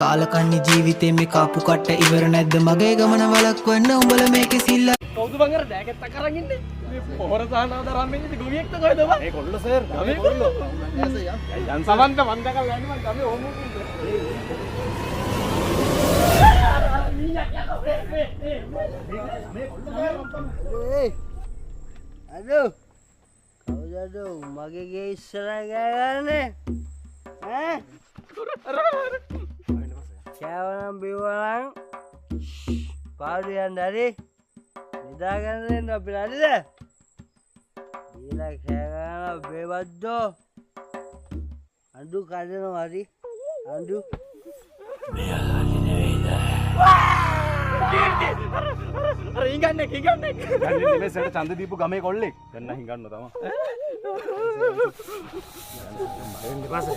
කාලකන්ණි ජීවිතේ මේ කාපු කට්ට ඉවර නැද්ද මගේ ගමන වළක්වන්න උඹල මේකේ සිල්ල කවුද බං අර ඩෑකට් එක අරන් ඉන්නේ මේ පොහොර සහනාවද අරන් ඉන්නේ ගොවියෙක්ද කොහෙද බං ඒ කොල්ල සර් ගමේ කොල්ල යන් සමන්ත මන් දැකලා යන්නේ මං ගමේ ඕමු අඩෝ කවුද මගේ ගේ ඉස්සරහ ගෑගන්නේ ඈ කෑවනම් බිවනම් පාඩුයන් හරි නිදාගන්න දෙන්න අපිට හරිද? ඊළඟ කෑගන්න බේවද්දෝ අඬු කඩනවා හරි අඬු මෙයාලි නෙවෙයිද? අර හිඟන්නේ ගන්නේ නෙමෙයි සර් ඡන්ද දීපු ගමේ කොල්ලෙක්. දැන් නම් හිඟන්න තමයි. මම එන්න පස්සේ